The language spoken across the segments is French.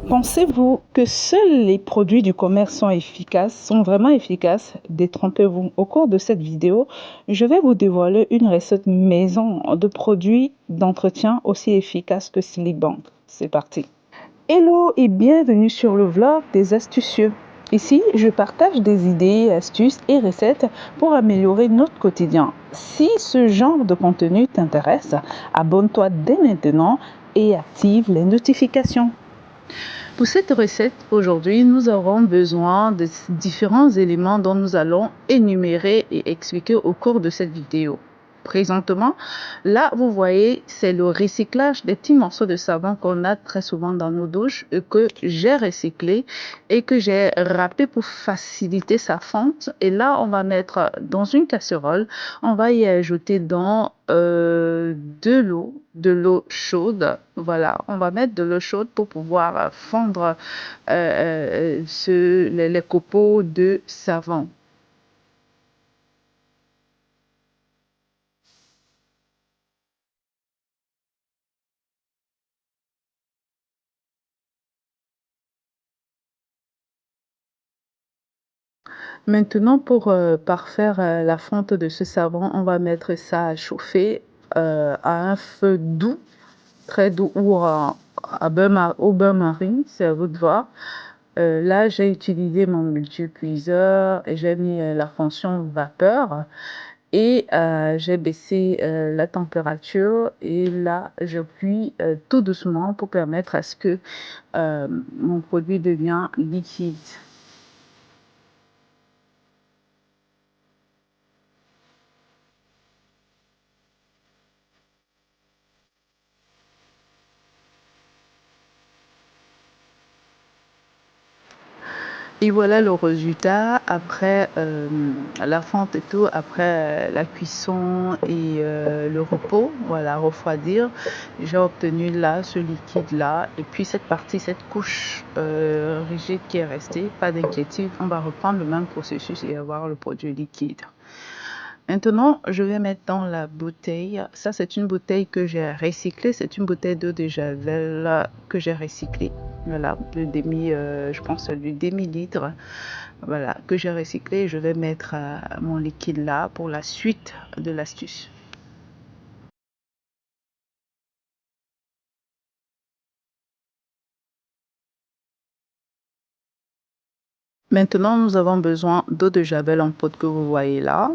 Pensez-vous que seuls les produits du commerce sont vraiment efficaces? Détrompez-vous. Au cours de cette vidéo, je vais vous dévoiler une recette maison de produits d'entretien aussi efficaces que Slickbank. C'est parti. Hello et bienvenue sur le vlog des astucieux. Ici, je partage des idées, astuces et recettes pour améliorer notre quotidien. Si ce genre de contenu t'intéresse, abonne-toi dès maintenant et active les notifications. Pour cette recette, aujourd'hui, nous aurons besoin de différents éléments dont nous allons énumérer et expliquer au cours de cette vidéo. Présentement, là, vous voyez, c'est le recyclage des petits morceaux de savon qu'on a très souvent dans nos douches et que j'ai recyclé et que j'ai râpé pour faciliter sa fonte. Et là, on va mettre dans une casserole, on va y ajouter de l'eau chaude. Voilà, on va mettre de l'eau chaude pour pouvoir fondre les copeaux de savon. Maintenant, pour parfaire la fonte de ce savon, on va mettre ça à chauffer à un feu doux, très doux, ou au bain-marie, c'est à vous de voir. Là, j'ai utilisé mon multicuiseur et j'ai mis la fonction vapeur et j'ai baissé la température et là, je cuis tout doucement pour permettre à ce que mon produit devienne liquide. Et voilà le résultat après la fonte et tout, après la cuisson et le repos, voilà, refroidir. J'ai obtenu là ce liquide là et puis cette partie, cette couche rigide qui est restée, pas d'inquiétude, on va reprendre le même processus et avoir le produit liquide. Maintenant, je vais mettre dans la bouteille. Ça, c'est une bouteille que j'ai recyclée. C'est une bouteille d'eau de Javel que j'ai recyclée. Voilà, je pense du demi-litre. Voilà, que j'ai recyclé. Je vais mettre mon liquide là pour la suite de l'astuce. Maintenant, nous avons besoin d'eau de Javel en pote que vous voyez là.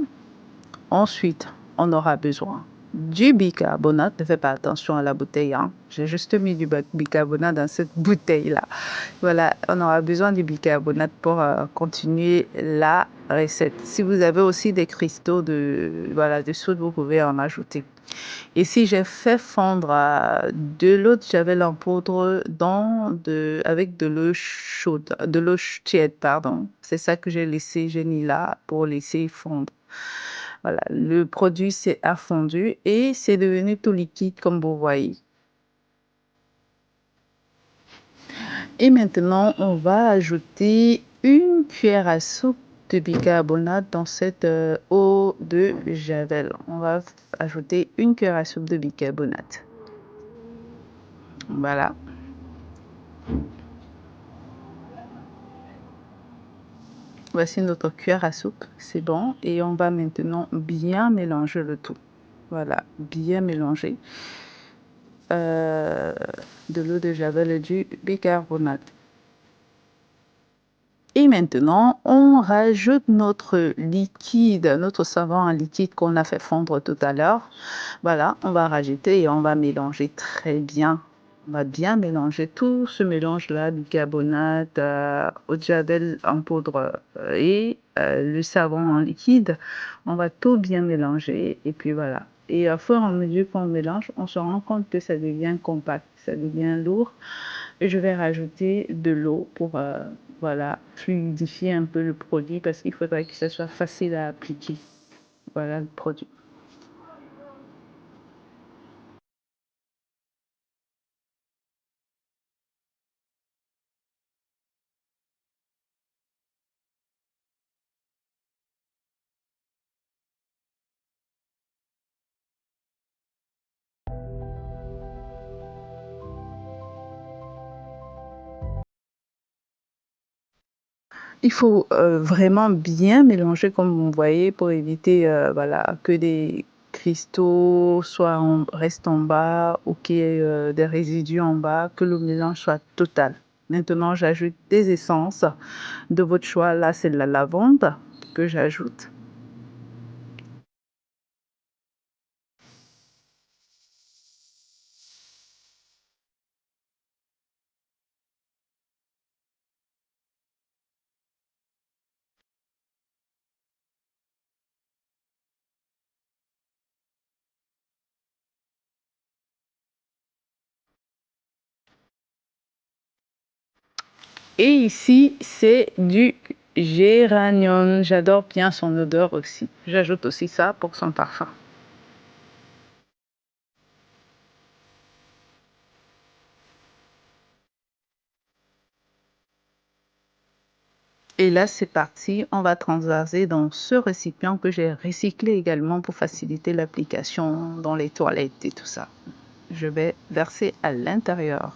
Ensuite, on aura besoin du bicarbonate. Ne faites pas attention à la bouteille, hein. J'ai juste mis du bicarbonate dans cette bouteille-là. Voilà, on aura besoin du bicarbonate pour continuer la recette. Si vous avez aussi des cristaux de soude, vous pouvez en ajouter. Ici, j'ai fait fondre de l'eau de Javel en poudre avec de l'eau chaude, de l'eau tiède, pardon. C'est ça que j'ai mis là pour laisser fondre. Voilà, le produit s'est affondu et c'est devenu tout liquide comme vous voyez. Et maintenant, on va ajouter une cuillère à soupe de bicarbonate dans cette eau de Javel. On va ajouter une cuillère à soupe de bicarbonate. Voilà. Voici notre cuillère à soupe, c'est bon. Et on va maintenant bien mélanger le tout. Voilà, bien mélanger de l'eau de Javel et du bicarbonate. Et maintenant, on rajoute notre liquide, notre savon en liquide qu'on a fait fondre tout à l'heure. Voilà, on va rajouter et on va mélanger très bien. On va bien mélanger tout ce mélange-là, bicarbonate, eau de Javel en poudre et le savon en liquide. On va tout bien mélanger et puis voilà. Et à fur et à mesure qu'on mélange, on se rend compte que ça devient compact, ça devient lourd. Et je vais rajouter de l'eau pour voilà, fluidifier un peu le produit parce qu'il faudrait que ça soit facile à appliquer. Voilà le produit. Il faut vraiment bien mélanger comme vous voyez pour éviter voilà, que des cristaux restent en bas ou qu'il y ait des résidus en bas, que le mélange soit total. Maintenant, j'ajoute des essences de votre choix. Là, c'est de la lavande que j'ajoute. Et ici, c'est du géranium. J'adore bien son odeur aussi. J'ajoute aussi ça pour son parfum. Et là, c'est parti. On va transvaser dans ce récipient que j'ai recyclé également pour faciliter l'application dans les toilettes et tout ça. Je vais verser à l'intérieur.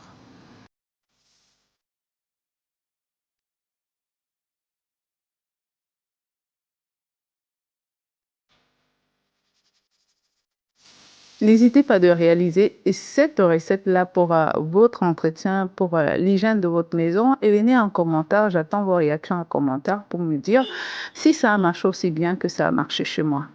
N'hésitez pas de réaliser cette recette-là pour votre entretien, pour l'hygiène de votre maison et venez en commentaire. J'attends vos réactions en commentaire pour me dire si ça a marché aussi bien que ça a marché chez moi.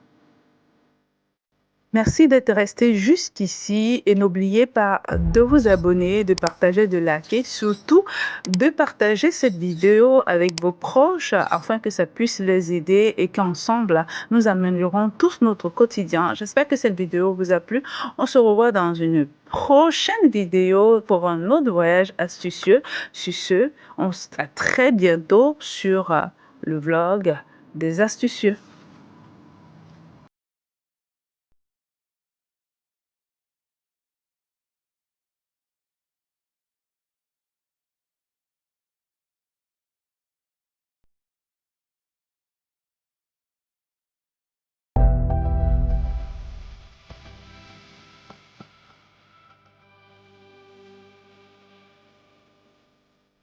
Merci d'être resté jusqu'ici et n'oubliez pas de vous abonner, de partager, de liker, surtout de partager cette vidéo avec vos proches afin que ça puisse les aider et qu'ensemble, nous améliorons tous notre quotidien. J'espère que cette vidéo vous a plu. On se revoit dans une prochaine vidéo pour un autre voyage astucieux. Sur ce, on se dit à très bientôt sur le vlog des astucieux.